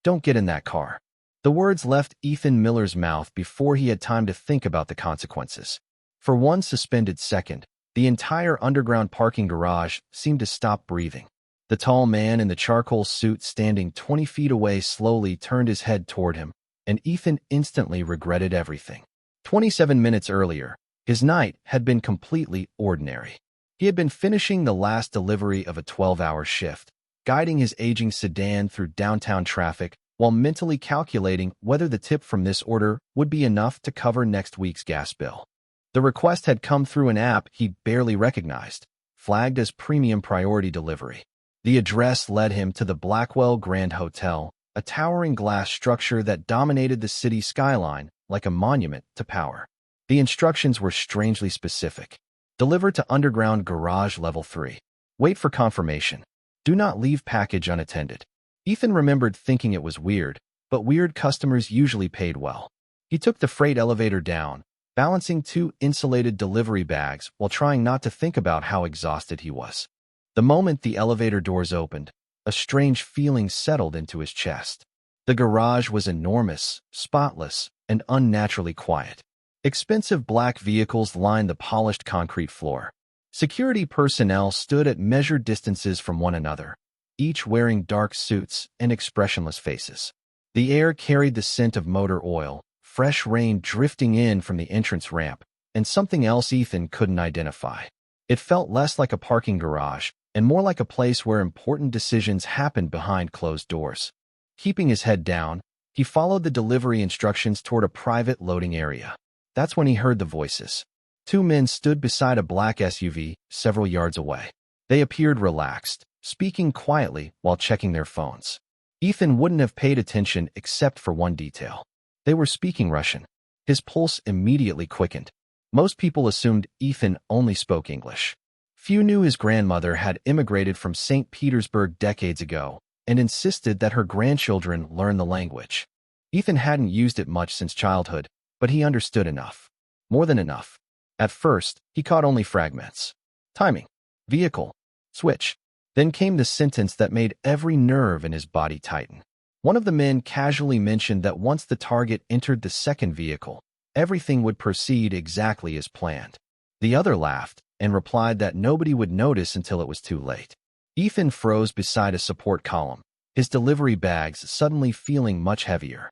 Don't get in that car. The words left Ethan Miller's mouth before he had time to think about the consequences. For one suspended second, the entire underground parking garage seemed to stop breathing. The tall man in the charcoal suit standing 20 feet away slowly turned his head toward him, and Ethan instantly regretted everything. 27 minutes earlier, his night had been completely ordinary. He had been finishing the last delivery of a 12-hour shift, guiding his aging sedan through downtown traffic while mentally calculating whether the tip from this order would be enough to cover next week's gas bill. The request had come through an app he barely recognized, flagged as premium priority delivery. The address led him to the Blackwell Grand Hotel, a towering glass structure that dominated the city skyline like a monument to power. The instructions were strangely specific. Deliver to underground garage level 3. Wait for confirmation. Do not leave package unattended. Ethan remembered thinking it was weird, but weird customers usually paid well. He took the freight elevator down, balancing 2 insulated delivery bags while trying not to think about how exhausted he was. The moment the elevator doors opened, a strange feeling settled into his chest. The garage was enormous, spotless, and unnaturally quiet. Expensive black vehicles lined the polished concrete floor. Security personnel stood at measured distances from one another, each wearing dark suits and expressionless faces. The air carried the scent of motor oil, fresh rain drifting in from the entrance ramp, and something else Ethan couldn't identify. It felt less like a parking garage and more like a place where important decisions happened behind closed doors. Keeping his head down, he followed the delivery instructions toward a private loading area. That's when he heard the voices. 2 men stood beside a black SUV several yards away. They appeared relaxed, speaking quietly while checking their phones. Ethan wouldn't have paid attention except for one detail. They were speaking Russian. His pulse immediately quickened. Most people assumed Ethan only spoke English. Few knew his grandmother had immigrated from St. Petersburg decades ago and insisted that her grandchildren learn the language. Ethan hadn't used it much since childhood, but he understood enough. More than enough. At first, he caught only fragments. Timing. Vehicle. Switch. Then came the sentence that made every nerve in his body tighten. One of the men casually mentioned that once the target entered the second vehicle, everything would proceed exactly as planned. The other laughed and replied that nobody would notice until it was too late. Ethan froze beside a support column, his delivery bags suddenly feeling much heavier.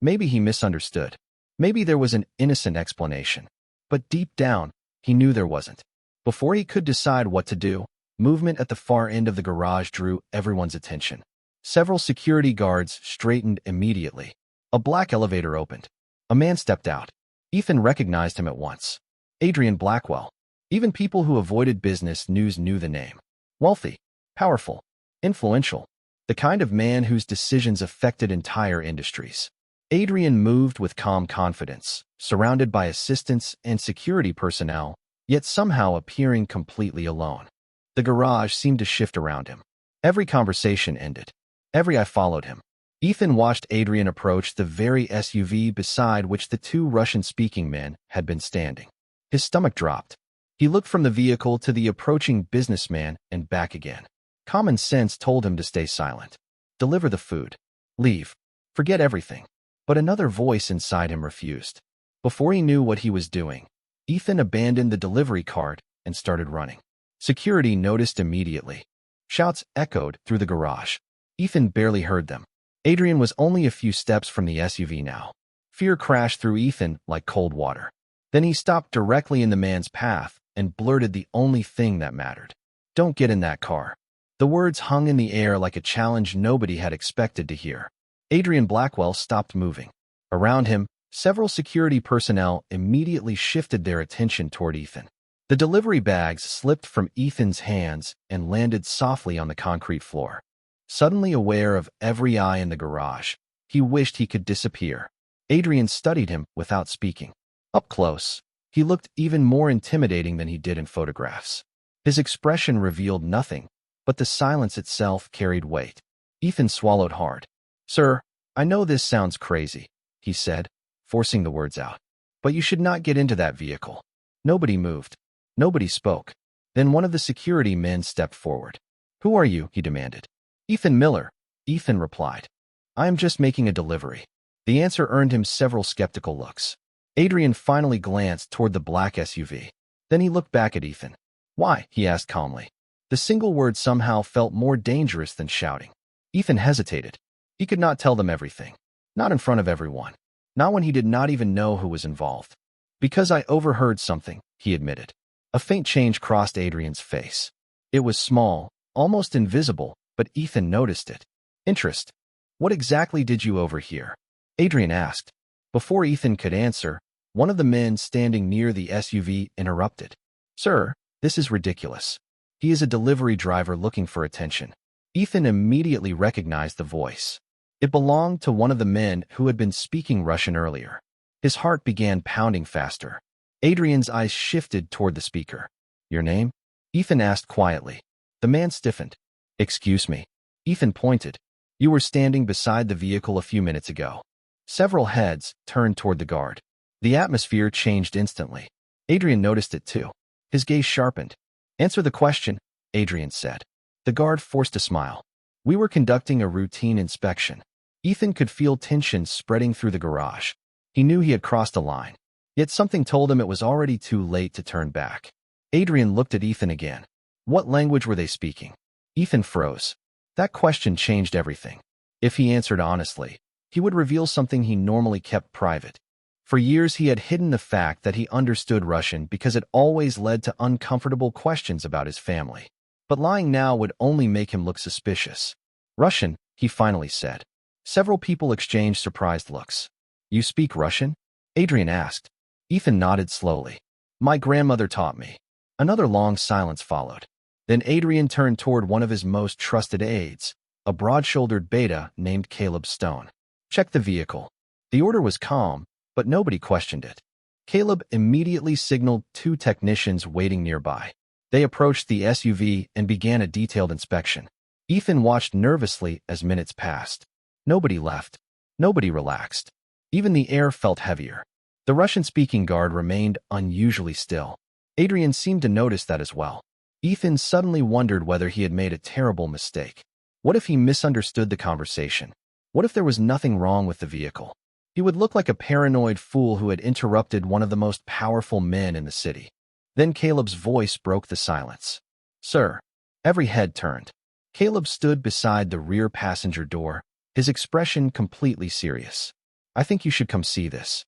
Maybe he misunderstood. Maybe there was an innocent explanation. But deep down, he knew there wasn't. Before he could decide what to do, movement at the far end of the garage drew everyone's attention. Several security guards straightened immediately. A black elevator opened. A man stepped out. Ethan recognized him at once. Adrian Blackwell. Even people who avoided business news knew the name. Wealthy, powerful, influential. The kind of man whose decisions affected entire industries. Adrian moved with calm confidence, surrounded by assistants and security personnel, yet somehow appearing completely alone. The garage seemed to shift around him. Every conversation ended. Every eye followed him. Ethan watched Adrian approach the very SUV beside which the 2 Russian-speaking men had been standing. His stomach dropped. He looked from the vehicle to the approaching businessman and back again. Common sense told him to stay silent. Deliver the food. Leave. Forget everything. But another voice inside him refused. Before he knew what he was doing, Ethan abandoned the delivery cart and started running. Security noticed immediately. Shouts echoed through the garage. Ethan barely heard them. Adrian was only a few steps from the SUV now. Fear crashed through Ethan like cold water. Then he stopped directly in the man's path and blurted the only thing that mattered. Don't get in that car. The words hung in the air like a challenge nobody had expected to hear. Adrian Blackwell stopped moving. Around him, several security personnel immediately shifted their attention toward Ethan. The delivery bags slipped from Ethan's hands and landed softly on the concrete floor. Suddenly aware of every eye in the garage, he wished he could disappear. Adrian studied him without speaking. Up close, he looked even more intimidating than he did in photographs. His expression revealed nothing, but the silence itself carried weight. Ethan swallowed hard. "Sir, I know this sounds crazy," he said, forcing the words out. "But you should not get into that vehicle." Nobody moved. Nobody spoke. Then one of the security men stepped forward. "Who are you?" he demanded. "Ethan Miller," Ethan replied. I am just making a delivery. The answer earned him several skeptical looks. Adrian finally glanced toward the black SUV. Then he looked back at Ethan. Why? He asked calmly. The single word somehow felt more dangerous than shouting. Ethan hesitated. He could not tell them everything. Not in front of everyone. Not when he did not even know who was involved. Because I overheard something, he admitted. A faint change crossed Adrian's face. It was small, almost invisible, but Ethan noticed it. Interest. What exactly did you overhear? Adrian asked. Before Ethan could answer, one of the men standing near the SUV interrupted. Sir, this is ridiculous. He is a delivery driver looking for attention. Ethan immediately recognized the voice. It belonged to one of the men who had been speaking Russian earlier. His heart began pounding faster. Adrian's eyes shifted toward the speaker. Your name? Ethan asked quietly. The man stiffened. Excuse me. Ethan pointed. You were standing beside the vehicle a few minutes ago. Several heads turned toward the guard. The atmosphere changed instantly. Adrian noticed it too. His gaze sharpened. Answer the question, Adrian said. The guard forced a smile. We were conducting a routine inspection. Ethan could feel tension spreading through the garage. He knew he had crossed a line. Yet something told him it was already too late to turn back. Adrian looked at Ethan again. What language were they speaking? Ethan froze. That question changed everything. If he answered honestly, he would reveal something he normally kept private. For years he had hidden the fact that he understood Russian because it always led to uncomfortable questions about his family. But lying now would only make him look suspicious. Russian, he finally said. Several people exchanged surprised looks. You speak Russian? Adrian asked. Ethan nodded slowly. My grandmother taught me. Another long silence followed. Then Adrian turned toward one of his most trusted aides, a broad-shouldered beta named Caleb Stone. Check the vehicle. The order was calm, but nobody questioned it. Caleb immediately signaled two technicians waiting nearby. They approached the SUV and began a detailed inspection. Ethan watched nervously as minutes passed. Nobody left. Nobody relaxed. Even the air felt heavier. The Russian-speaking guard remained unusually still. Adrian seemed to notice that as well. Ethan suddenly wondered whether he had made a terrible mistake. What if he misunderstood the conversation? What if there was nothing wrong with the vehicle? He would look like a paranoid fool who had interrupted one of the most powerful men in the city. Then Caleb's voice broke the silence. Sir. Every head turned. Caleb stood beside the rear passenger door, his expression completely serious. I think you should come see this.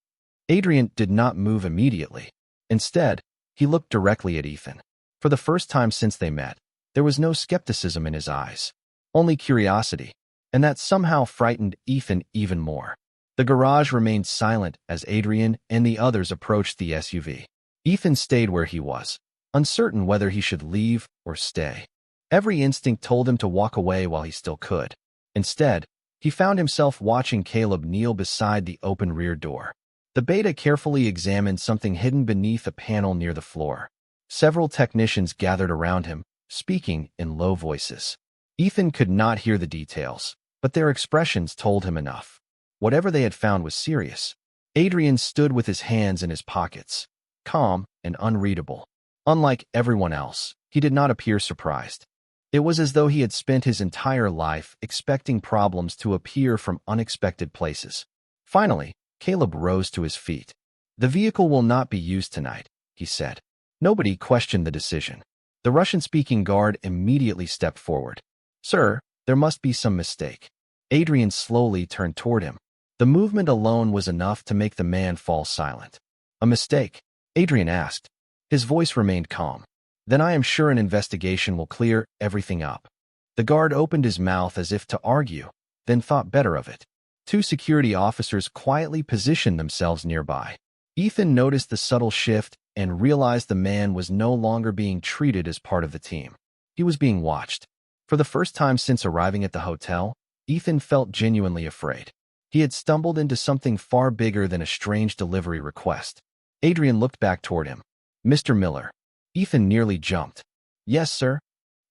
Adrian did not move immediately. Instead, he looked directly at Ethan. For the first time since they met, there was no skepticism in his eyes, only curiosity, and that somehow frightened Ethan even more. The garage remained silent as Adrian and the others approached the SUV. Ethan stayed where he was, uncertain whether he should leave or stay. Every instinct told him to walk away while he still could. Instead, he found himself watching Caleb kneel beside the open rear door. The beta carefully examined something hidden beneath a panel near the floor. Several technicians gathered around him, speaking in low voices. Ethan could not hear the details, but their expressions told him enough. Whatever they had found was serious. Adrian stood with his hands in his pockets, calm and unreadable. Unlike everyone else, he did not appear surprised. It was as though he had spent his entire life expecting problems to appear from unexpected places. Finally, Caleb rose to his feet. The vehicle will not be used tonight, he said. Nobody questioned the decision. The Russian-speaking guard immediately stepped forward. Sir, there must be some mistake. Adrian slowly turned toward him. The movement alone was enough to make the man fall silent. A mistake? Adrian asked. His voice remained calm. Then I am sure an investigation will clear everything up. The guard opened his mouth as if to argue, then thought better of it. Two security officers quietly positioned themselves nearby. Ethan noticed the subtle shift and realized the man was no longer being treated as part of the team. He was being watched. For the first time since arriving at the hotel, Ethan felt genuinely afraid. He had stumbled into something far bigger than a strange delivery request. Adrian looked back toward him. Mr. Miller. Ethan nearly jumped. Yes, sir.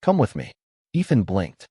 Come with me. Ethan blinked.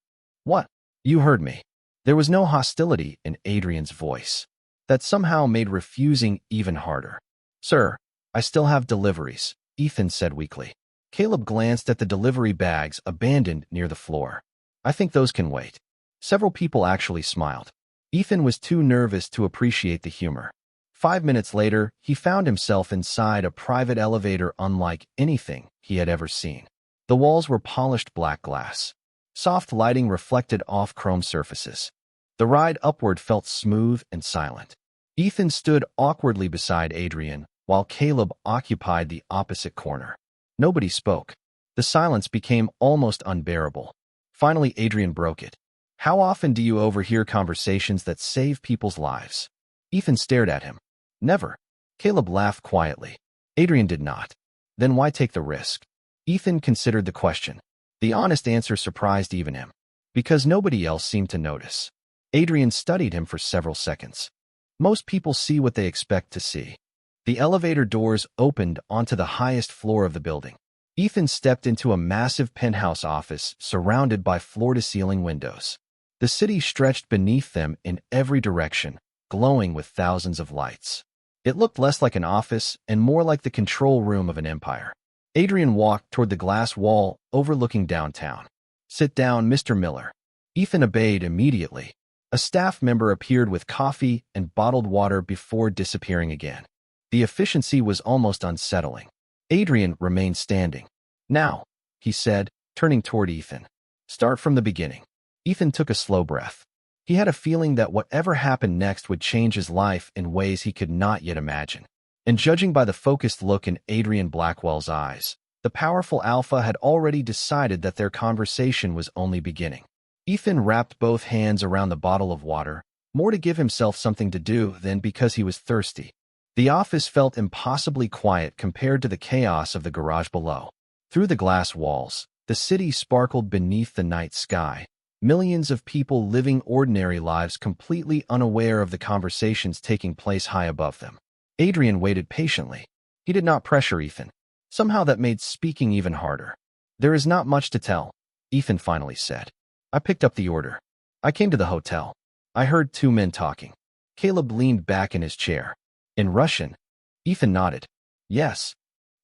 What? You heard me. There was no hostility in Adrian's voice. That somehow made refusing even harder. Sir, I still have deliveries, Ethan said weakly. Caleb glanced at the delivery bags abandoned near the floor. I think those can wait. Several people actually smiled. Ethan was too nervous to appreciate the humor. 5 minutes later, he found himself inside a private elevator unlike anything he had ever seen. The walls were polished black glass. Soft lighting reflected off chrome surfaces. The ride upward felt smooth and silent. Ethan stood awkwardly beside Adrian, while Caleb occupied the opposite corner. Nobody spoke. The silence became almost unbearable. Finally, Adrian broke it. "How often do you overhear conversations that save people's lives?" Ethan stared at him. "Never." Caleb laughed quietly. Adrian did not. "Then why take the risk?" Ethan considered the question. The honest answer surprised even him. Because nobody else seemed to notice. Adrian studied him for several seconds. Most people see what they expect to see. The elevator doors opened onto the highest floor of the building. Ethan stepped into a massive penthouse office surrounded by floor-to-ceiling windows. The city stretched beneath them in every direction, glowing with thousands of lights. It looked less like an office and more like the control room of an empire. Adrian walked toward the glass wall overlooking downtown. "Sit down, Mr. Miller." Ethan obeyed immediately. A staff member appeared with coffee and bottled water before disappearing again. The efficiency was almost unsettling. Adrian remained standing. "Now," he said, turning toward Ethan. "Start from the beginning." Ethan took a slow breath. He had a feeling that whatever happened next would change his life in ways he could not yet imagine. And judging by the focused look in Adrian Blackwell's eyes, the powerful alpha had already decided that their conversation was only beginning. Ethan wrapped both hands around the bottle of water, more to give himself something to do than because he was thirsty. The office felt impossibly quiet compared to the chaos of the garage below. Through the glass walls, the city sparkled beneath the night sky. Millions of people living ordinary lives completely unaware of the conversations taking place high above them. Adrian waited patiently. He did not pressure Ethan. Somehow that made speaking even harder. "There is not much to tell," Ethan finally said. "I picked up the order. I came to the hotel. I heard two men talking." Caleb leaned back in his chair. "In Russian?" Ethan nodded. "Yes."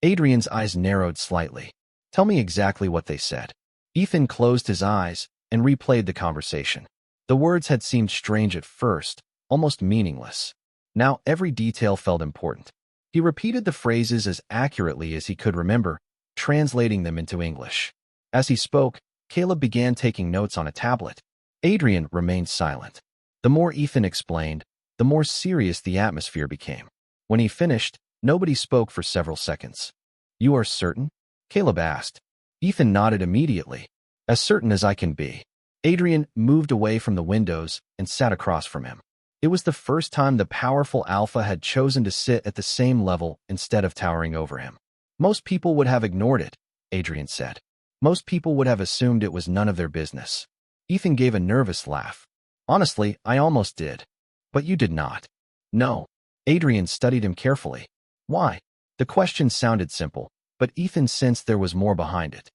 Adrian's eyes narrowed slightly. "Tell me exactly what they said." Ethan closed his eyes and replayed the conversation. The words had seemed strange at first, almost meaningless. Now every detail felt important. He repeated the phrases as accurately as he could remember, translating them into English. As he spoke, Caleb began taking notes on a tablet. Adrian remained silent. The more Ethan explained, the more serious the atmosphere became. When he finished, nobody spoke for several seconds. "You are certain?" Caleb asked. Ethan nodded immediately. "As certain as I can be." Adrian moved away from the windows and sat across from him. It was the first time the powerful alpha had chosen to sit at the same level instead of towering over him. "Most people would have ignored it," Adrian said. "Most people would have assumed it was none of their business." Ethan gave a nervous laugh. "Honestly, I almost did. But you did not." "No." Adrian studied him carefully. "Why?" The question sounded simple, but Ethan sensed there was more behind it.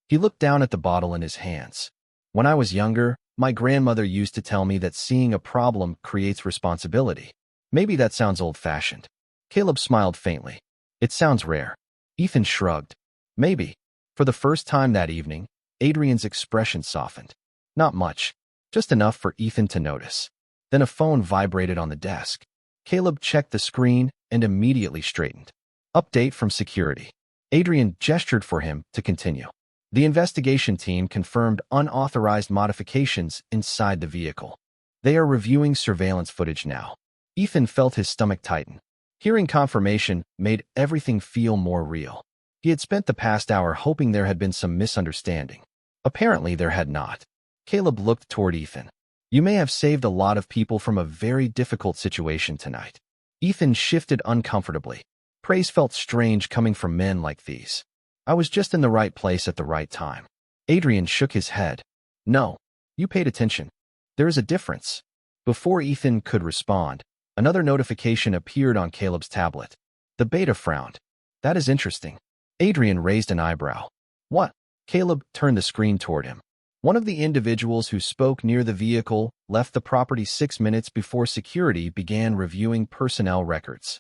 He looked down at the bottle in his hands. "When I was younger, my grandmother used to tell me that seeing a problem creates responsibility. Maybe that sounds old-fashioned." Caleb smiled faintly. "It sounds rare." Ethan shrugged. "Maybe." For the first time that evening, Adrian's expression softened. Not much, just enough for Ethan to notice. Then a phone vibrated on the desk. Caleb checked the screen and immediately straightened. "Update from security." Adrian gestured for him to continue. The investigation team confirmed unauthorized modifications inside the vehicle. They are reviewing surveillance footage now. Ethan felt his stomach tighten. Hearing confirmation made everything feel more real. He had spent the past hour hoping there had been some misunderstanding. Apparently there had not. Caleb looked toward Ethan. "You may have saved a lot of people from a very difficult situation tonight." Ethan shifted uncomfortably. Praise felt strange coming from men like these. "I was just in the right place at the right time." Adrian shook his head. "No, you paid attention. There is a difference." Before Ethan could respond, another notification appeared on Caleb's tablet. The beta frowned. "That is interesting." Adrian raised an eyebrow. "What?" Caleb turned the screen toward him. One of the individuals who spoke near the vehicle left the property 6 minutes before security began reviewing personnel records.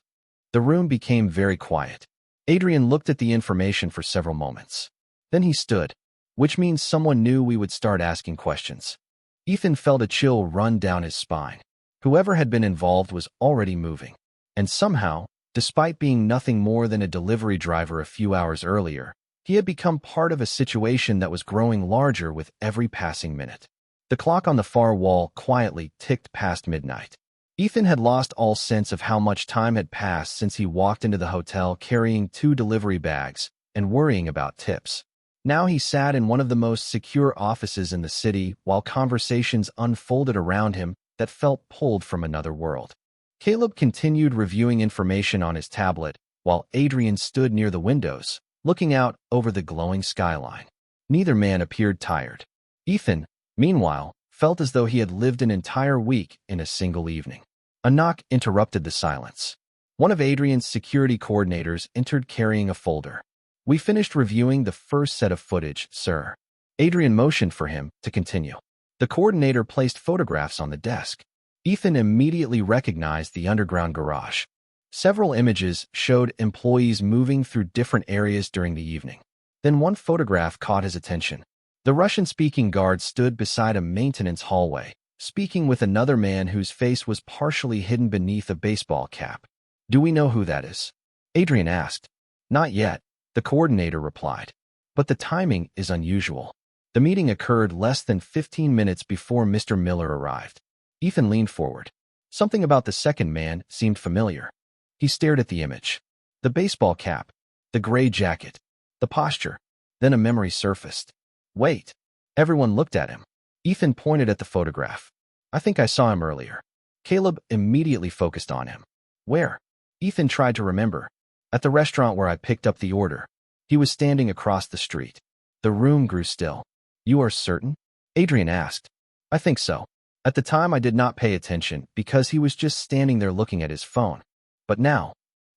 The room became very quiet. Adrian looked at the information for several moments. Then he stood, "Which means someone knew we would start asking questions." Ethan felt a chill run down his spine. Whoever had been involved was already moving. And somehow, despite being nothing more than a delivery driver a few hours earlier, he had become part of a situation that was growing larger with every passing minute. The clock on the far wall quietly ticked past midnight. Ethan had lost all sense of how much time had passed since he walked into the hotel carrying 2 delivery bags and worrying about tips. Now he sat in one of the most secure offices in the city while conversations unfolded around him that felt pulled from another world. Caleb continued reviewing information on his tablet while Adrian stood near the windows, looking out over the glowing skyline. Neither man appeared tired. Ethan, meanwhile, felt as though he had lived an entire week in a single evening. A knock interrupted the silence. One of Adrian's security coordinators entered carrying a folder. "We finished reviewing the first set of footage, sir." Adrian motioned for him to continue. The coordinator placed photographs on the desk. Ethan immediately recognized the underground garage. Several images showed employees moving through different areas during the evening. Then one photograph caught his attention. The Russian-speaking guard stood beside a maintenance hallway, speaking with another man whose face was partially hidden beneath a baseball cap. "Do we know who that is?" Adrian asked. "Not yet," the coordinator replied. "But the timing is unusual." The meeting occurred less than 15 minutes before Mr. Miller arrived. Ethan leaned forward. Something about the second man seemed familiar. He stared at the image. The baseball cap, the gray jacket, the posture. Then a memory surfaced. "Wait." Everyone looked at him. Ethan pointed at the photograph. "I think I saw him earlier." Caleb immediately focused on him. "Where?" Ethan tried to remember. "At the restaurant where I picked up the order." He was standing across the street. The room grew still. "You are certain?" Adrian asked. "I think so. At the time I did not pay attention because he was just standing there looking at his phone. But now,"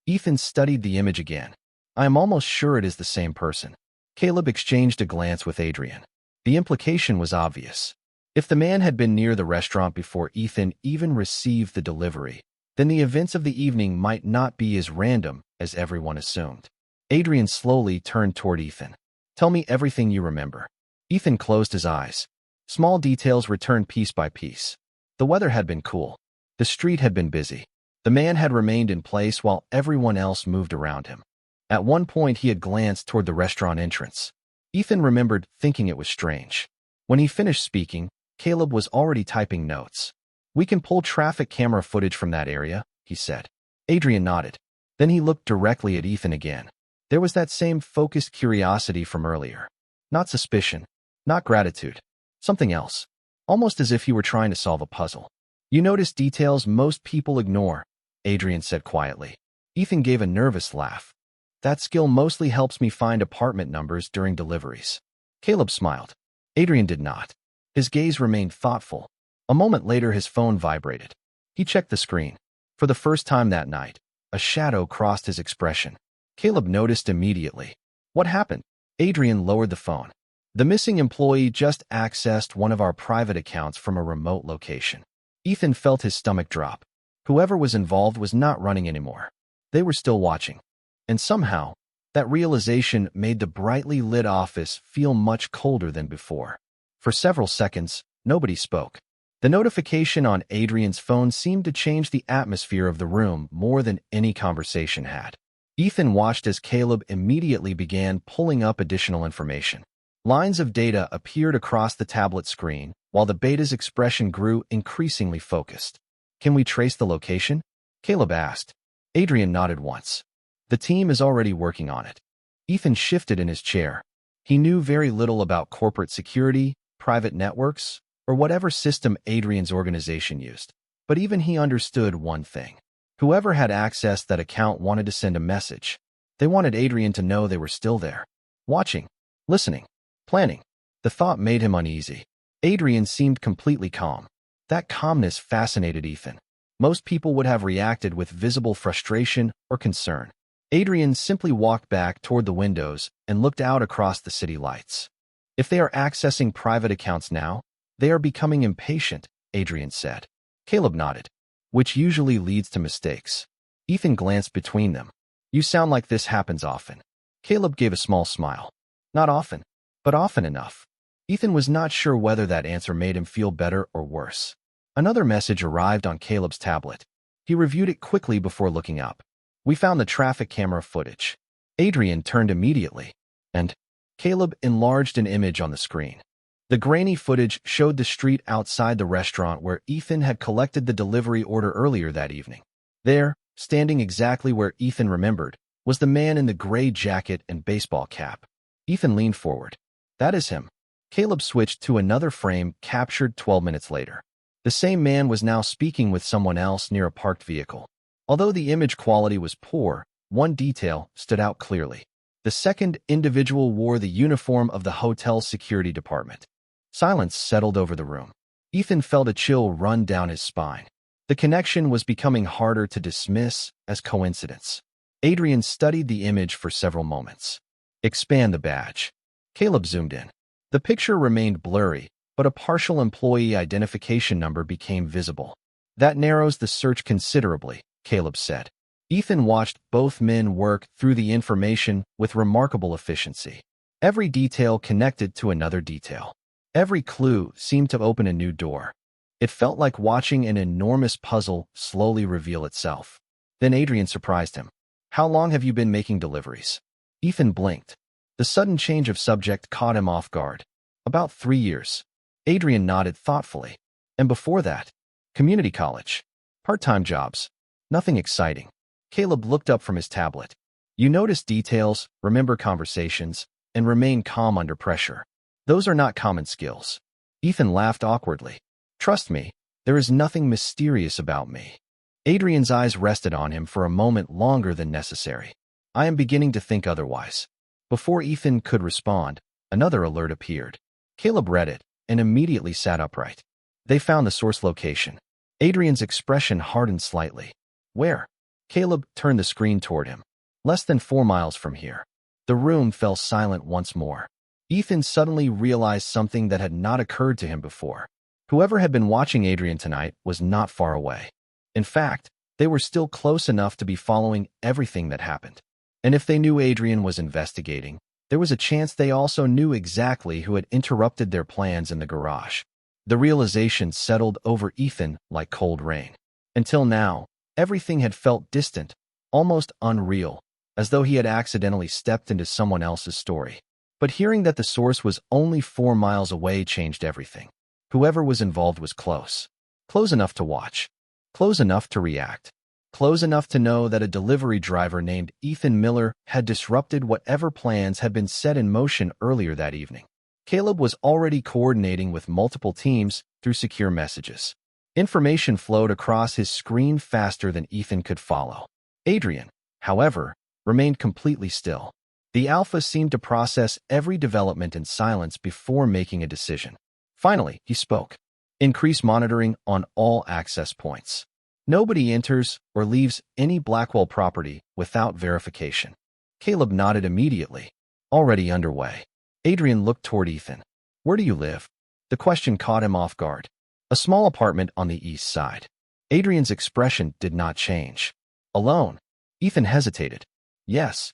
Ethan studied the image again. "I am almost sure it is the same person." Caleb exchanged a glance with Adrian. The implication was obvious. If the man had been near the restaurant before Ethan even received the delivery, then the events of the evening might not be as random as everyone assumed. Adrian slowly turned toward Ethan. "Tell me everything you remember." Ethan closed his eyes. Small details returned piece by piece. The weather had been cool. The street had been busy. The man had remained in place while everyone else moved around him. At one point he had glanced toward the restaurant entrance. Ethan remembered thinking it was strange. When he finished speaking, Caleb was already typing notes. "We can pull traffic camera footage from that area," he said. Adrian nodded. Then he looked directly at Ethan again. There was that same focused curiosity from earlier. Not suspicion, not gratitude. Something else. Almost as if he were trying to solve a puzzle. "You notice details most people ignore," Adrian said quietly. Ethan gave a nervous laugh. "That skill mostly helps me find apartment numbers during deliveries." Caleb smiled. Adrian did not. His gaze remained thoughtful. A moment later his phone vibrated. He checked the screen. For the first time that night, a shadow crossed his expression. Caleb noticed immediately. "What happened?" Adrian lowered the phone. "The missing employee just accessed one of our private accounts from a remote location." Ethan felt his stomach drop. Whoever was involved was not running anymore. They were still watching. And somehow, that realization made the brightly lit office feel much colder than before. For several seconds, nobody spoke. The notification on Adrian's phone seemed to change the atmosphere of the room more than any conversation had. Ethan watched as Caleb immediately began pulling up additional information. Lines of data appeared across the tablet screen, while the beta's expression grew increasingly focused. "Can we trace the location?" Caleb asked. Adrian nodded once. "The team is already working on it." Ethan shifted in his chair. He knew very little about corporate security, private networks, or whatever system Adrian's organization used. But even he understood one thing. Whoever had accessed that account wanted to send a message. They wanted Adrian to know they were still there. Watching. Listening. Planning. The thought made him uneasy. Adrian seemed completely calm. That calmness fascinated Ethan. Most people would have reacted with visible frustration or concern. Adrian simply walked back toward the windows and looked out across the city lights. "If they are accessing private accounts now, they are becoming impatient," Adrian said. Caleb nodded. "Which usually leads to mistakes." Ethan glanced between them. "You sound like this happens often." Caleb gave a small smile. "Not often, but often enough." Ethan was not sure whether that answer made him feel better or worse. Another message arrived on Caleb's tablet. He reviewed it quickly before looking up. We found the traffic camera footage. Adrian turned immediately, and Caleb enlarged an image on the screen. The grainy footage showed the street outside the restaurant where Ethan had collected the delivery order earlier that evening. There, standing exactly where Ethan remembered, was the man in the gray jacket and baseball cap. Ethan leaned forward. That is him. Caleb switched to another frame captured 12 minutes later. The same man was now speaking with someone else near a parked vehicle. Although the image quality was poor, one detail stood out clearly. The second individual wore the uniform of the hotel's security department. Silence settled over the room. Ethan felt a chill run down his spine. The connection was becoming harder to dismiss as coincidence. Adrian studied the image for several moments. Expand the badge. Caleb zoomed in. The picture remained blurry, but a partial employee identification number became visible. That narrows the search considerably, Caleb said. Ethan watched both men work through the information with remarkable efficiency. Every detail connected to another detail. Every clue seemed to open a new door. It felt like watching an enormous puzzle slowly reveal itself. Then Adrian surprised him. How long have you been making deliveries? Ethan blinked. The sudden change of subject caught him off guard. About 3 years. Adrian nodded thoughtfully. And before that? Community college. Part-time jobs. Nothing exciting. Caleb looked up from his tablet. You notice details, remember conversations, and remain calm under pressure. Those are not common skills. Ethan laughed awkwardly. Trust me, there is nothing mysterious about me. Adrian's eyes rested on him for a moment longer than necessary. I am beginning to think otherwise. Before Ethan could respond, another alert appeared. Caleb read it and immediately sat upright. They found the source location. Adrian's expression hardened slightly. Where? Caleb turned the screen toward him. Less than 4 miles from here. The room fell silent once more. Ethan suddenly realized something that had not occurred to him before. Whoever had been watching Adrian tonight was not far away. In fact, they were still close enough to be following everything that happened. And if they knew Adrian was investigating, there was a chance they also knew exactly who had interrupted their plans in the garage. The realization settled over Ethan like cold rain. Until now, everything had felt distant, almost unreal, as though he had accidentally stepped into someone else's story. But hearing that the source was only 4 miles away changed everything. Whoever was involved was close. Close enough to watch. Close enough to react. Close enough to know that a delivery driver named Ethan Miller had disrupted whatever plans had been set in motion earlier that evening. Caleb was already coordinating with multiple teams through secure messages. Information flowed across his screen faster than Ethan could follow. Adrian, however, remained completely still. The Alpha seemed to process every development in silence before making a decision. Finally, he spoke. Increase monitoring on all access points. Nobody enters or leaves any Blackwell property without verification. Caleb nodded immediately. Already underway. Adrian looked toward Ethan. Where do you live? The question caught him off guard. A small apartment on the east side. Adrian's expression did not change. Alone? Ethan hesitated. Yes.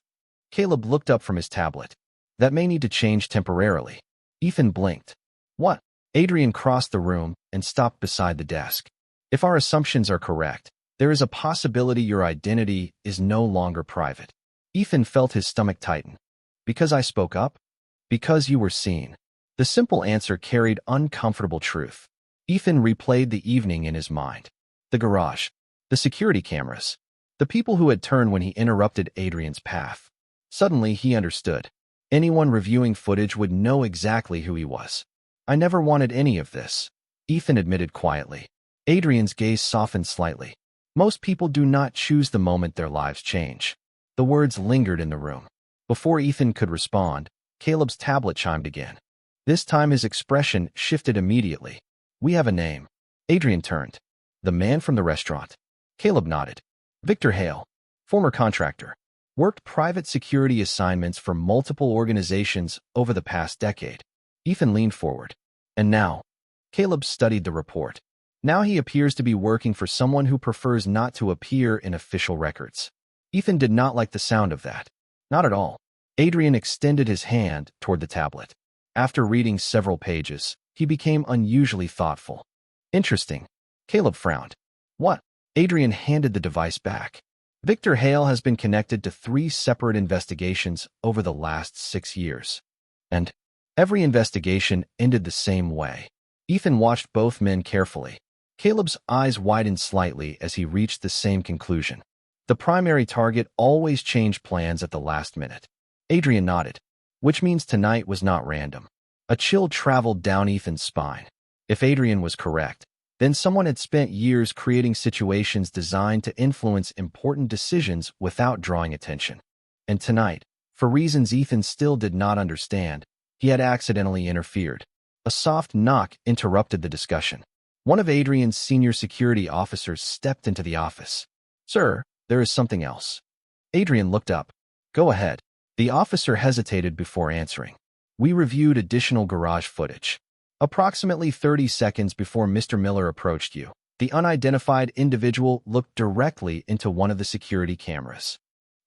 Caleb looked up from his tablet. That may need to change temporarily. Ethan blinked. What? Adrian crossed the room and stopped beside the desk. If our assumptions are correct, there is a possibility your identity is no longer private. Ethan felt his stomach tighten. Because I spoke up? Because you were seen. The simple answer carried uncomfortable truth. Ethan replayed the evening in his mind. The garage. The security cameras. The people who had turned when he interrupted Adrian's path. Suddenly, he understood. Anyone reviewing footage would know exactly who he was. I never wanted any of this, Ethan admitted quietly. Adrian's gaze softened slightly. Most people do not choose the moment their lives change. The words lingered in the room. Before Ethan could respond, Caleb's tablet chimed again. This time his expression shifted immediately. We have a name. Adrian turned. The man from the restaurant. Caleb nodded. Victor Hale, former contractor. Worked private security assignments for multiple organizations over the past decade. Ethan leaned forward. And now, Caleb studied the report. Now he appears to be working for someone who prefers not to appear in official records. Ethan did not like the sound of that. Not at all. Adrian extended his hand toward the tablet. After reading several pages, he became unusually thoughtful. Interesting. Caleb frowned. What? Adrian handed the device back. Victor Hale has been connected to 3 separate investigations over the last 6 years. And every investigation ended the same way. Ethan watched both men carefully. Caleb's eyes widened slightly as he reached the same conclusion. The primary target always changed plans at the last minute. Adrian nodded, which means tonight was not random. A chill traveled down Ethan's spine. If Adrian was correct, then someone had spent years creating situations designed to influence important decisions without drawing attention. And tonight, for reasons Ethan still did not understand, he had accidentally interfered. A soft knock interrupted the discussion. One of Adrian's senior security officers stepped into the office. Sir, there is something else. Adrian looked up. Go ahead. The officer hesitated before answering. We reviewed additional garage footage. Approximately 30 seconds before Mr. Miller approached you, the unidentified individual looked directly into one of the security cameras.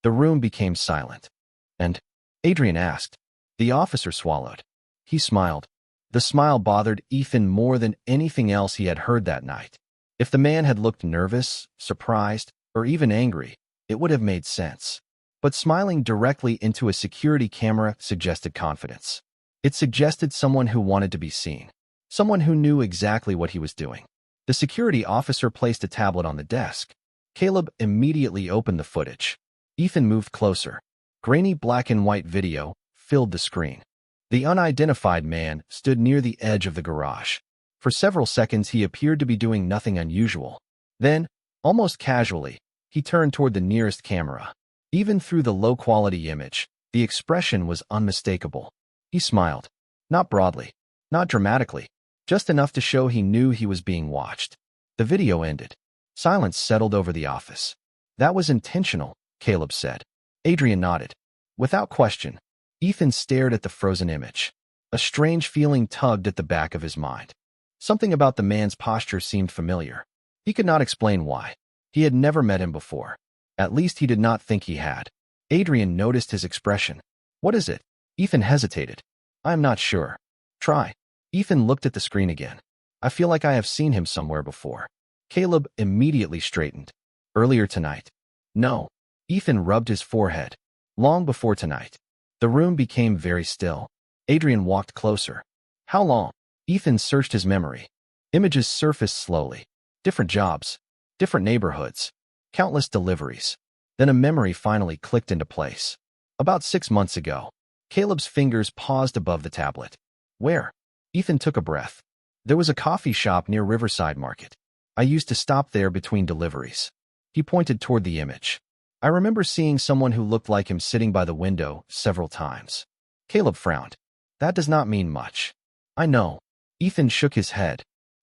The room became silent. And Adrian asked. The officer swallowed. He smiled. The smile bothered Ethan more than anything else he had heard that night. If the man had looked nervous, surprised, or even angry, it would have made sense. But smiling directly into a security camera suggested confidence. It suggested someone who wanted to be seen. Someone who knew exactly what he was doing. The security officer placed a tablet on the desk. Caleb immediately opened the footage. Ethan moved closer. Grainy black and white video filled the screen. The unidentified man stood near the edge of the garage. For several seconds he appeared to be doing nothing unusual. Then, almost casually, he turned toward the nearest camera. Even through the low-quality image, the expression was unmistakable. He smiled. Not broadly, not dramatically, just enough to show he knew he was being watched. The video ended. Silence settled over the office. That was intentional, Caleb said. Adrian nodded. Without question, Ethan stared at the frozen image. A strange feeling tugged at the back of his mind. Something about the man's posture seemed familiar. He could not explain why. He had never met him before. At least he did not think he had. Adrian noticed his expression. What is it? Ethan hesitated. I am not sure. Try. Ethan looked at the screen again. I feel like I have seen him somewhere before. Caleb immediately straightened. Earlier tonight. No. Ethan rubbed his forehead. Long before tonight. The room became very still. Adrian walked closer. How long? Ethan searched his memory. Images surfaced slowly. Different jobs. Different neighborhoods. Countless deliveries. Then a memory finally clicked into place. About 6 months ago. Caleb's fingers paused above the tablet. Where? Ethan took a breath. There was a coffee shop near Riverside Market. I used to stop there between deliveries. He pointed toward the image. I remember seeing someone who looked like him sitting by the window several times. Caleb frowned. That does not mean much. I know. Ethan shook his head.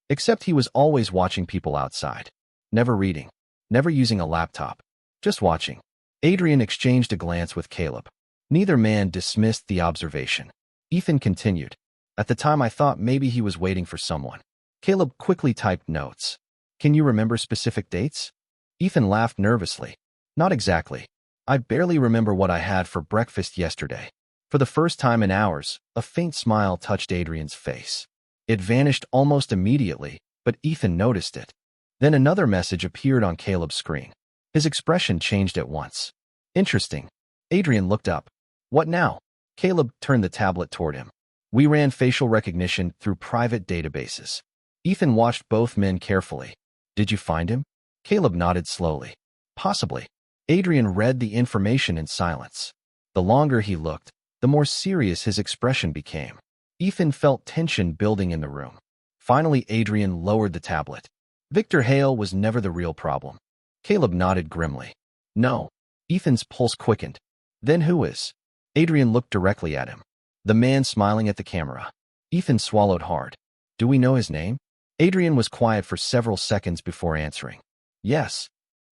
Except he was always watching people outside. Never reading. Never using a laptop. Just watching. Adrian exchanged a glance with Caleb. Neither man dismissed the observation. Ethan continued. At the time I thought maybe he was waiting for someone. Caleb quickly typed notes. Can you remember specific dates? Ethan laughed nervously. Not exactly. I barely remember what I had for breakfast yesterday. For the first time in hours, a faint smile touched Adrian's face. It vanished almost immediately, but Ethan noticed it. Then another message appeared on Caleb's screen. His expression changed at once. Interesting. Adrian looked up. What now? Caleb turned the tablet toward him. We ran facial recognition through private databases. Ethan watched both men carefully. Did you find him? Caleb nodded slowly. Possibly. Adrian read the information in silence. The longer he looked, the more serious his expression became. Ethan felt tension building in the room. Finally, Adrian lowered the tablet. Victor Hale was never the real problem. Caleb nodded grimly. No. Ethan's pulse quickened. Then who is? Adrian looked directly at him. The man smiling at the camera. Ethan swallowed hard. Do we know his name? Adrian was quiet for several seconds before answering. Yes.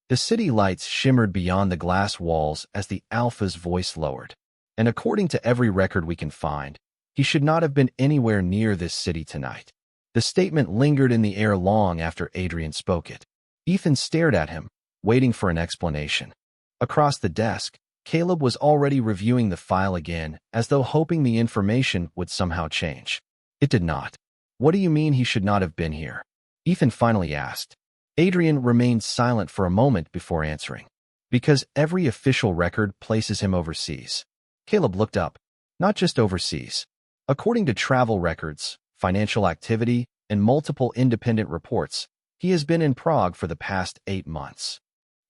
The city lights shimmered beyond the glass walls as the Alpha's voice lowered. And according to every record we can find, he should not have been anywhere near this city tonight. The statement lingered in the air long after Adrian spoke it. Ethan stared at him, waiting for an explanation. Across the desk, Caleb was already reviewing the file again, as though hoping the information would somehow change. It did not. What do you mean he should not have been here? Ethan finally asked. Adrian remained silent for a moment before answering. Because every official record places him overseas. Caleb looked up. Not just overseas. According to travel records, financial activity, and multiple independent reports, he has been in Prague for the past 8 months.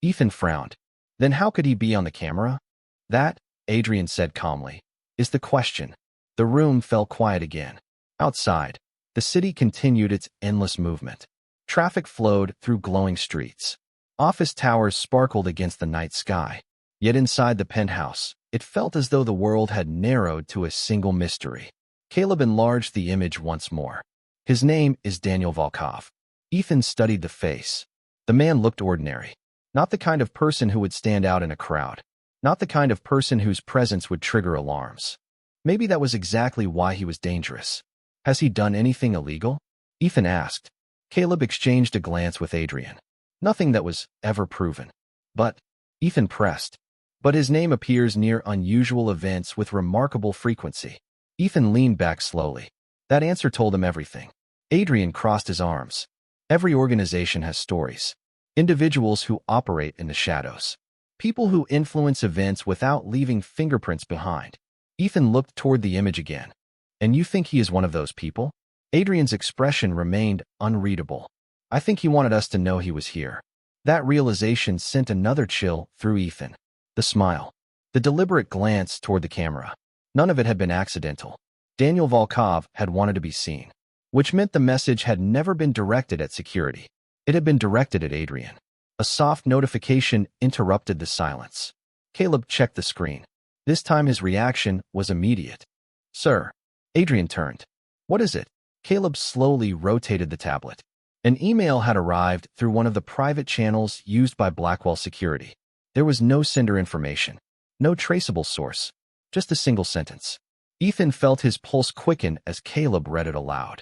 Ethan frowned. Then how could he be on the camera? That, Adrian said calmly, is the question. The room fell quiet again. Outside, the city continued its endless movement. Traffic flowed through glowing streets. Office towers sparkled against the night sky. Yet inside the penthouse, it felt as though the world had narrowed to a single mystery. Caleb enlarged the image once more. His name is Daniel Volkov. Ethan studied the face. The man looked ordinary. Not the kind of person who would stand out in a crowd. Not the kind of person whose presence would trigger alarms. Maybe that was exactly why he was dangerous. Has he done anything illegal? Ethan asked. Caleb exchanged a glance with Adrian. Nothing that was ever proven. But, Ethan pressed. But his name appears near unusual events with remarkable frequency. Ethan leaned back slowly. That answer told him everything. Adrian crossed his arms. Every organization has stories. Individuals who operate in the shadows. People who influence events without leaving fingerprints behind. Ethan looked toward the image again. And you think he is one of those people? Adrian's expression remained unreadable. I think he wanted us to know he was here. That realization sent another chill through Ethan. The smile. The deliberate glance toward the camera. None of it had been accidental. Daniel Volkov had wanted to be seen. Which meant the message had never been directed at security. It had been directed at Adrian. A soft notification interrupted the silence. Caleb checked the screen. This time his reaction was immediate. Sir. Adrian turned. What is it? Caleb slowly rotated the tablet. An email had arrived through one of the private channels used by Blackwell Security. There was no sender information. No traceable source. Just a single sentence. Ethan felt his pulse quicken as Caleb read it aloud.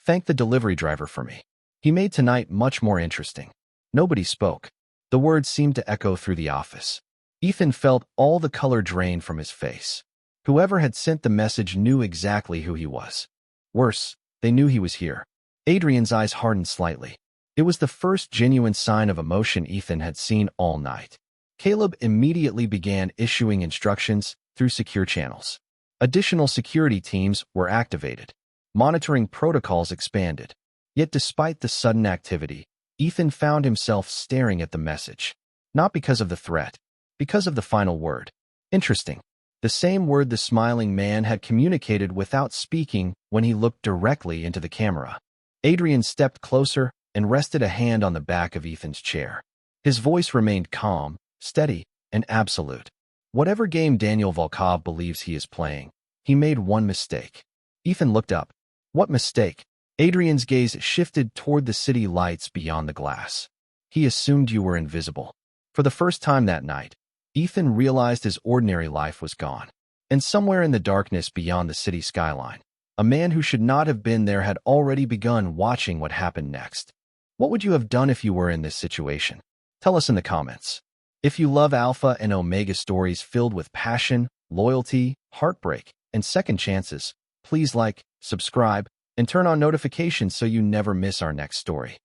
Thank the delivery driver for me. He made tonight much more interesting. Nobody spoke. The words seemed to echo through the office. Ethan felt all the color drain from his face. Whoever had sent the message knew exactly who he was. Worse, they knew he was here. Adrian's eyes hardened slightly. It was the first genuine sign of emotion Ethan had seen all night. Caleb immediately began issuing instructions through secure channels. Additional security teams were activated. Monitoring protocols expanded. Yet despite the sudden activity, Ethan found himself staring at the message. Not because of the threat, because of the final word. Interesting. The same word the smiling man had communicated without speaking when he looked directly into the camera. Adrian stepped closer and rested a hand on the back of Ethan's chair. His voice remained calm, steady, and absolute. Whatever game Daniel Volkov believes he is playing, he made one mistake. Ethan looked up. What mistake? Adrian's gaze shifted toward the city lights beyond the glass. He assumed you were invisible. For the first time that night, Ethan realized his ordinary life was gone. And somewhere in the darkness beyond the city skyline, a man who should not have been there had already begun watching what happened next. What would you have done if you were in this situation? Tell us in the comments. If you love Alpha and Omega stories filled with passion, loyalty, heartbreak, and second chances, please like, subscribe, and turn on notifications so you never miss our next story.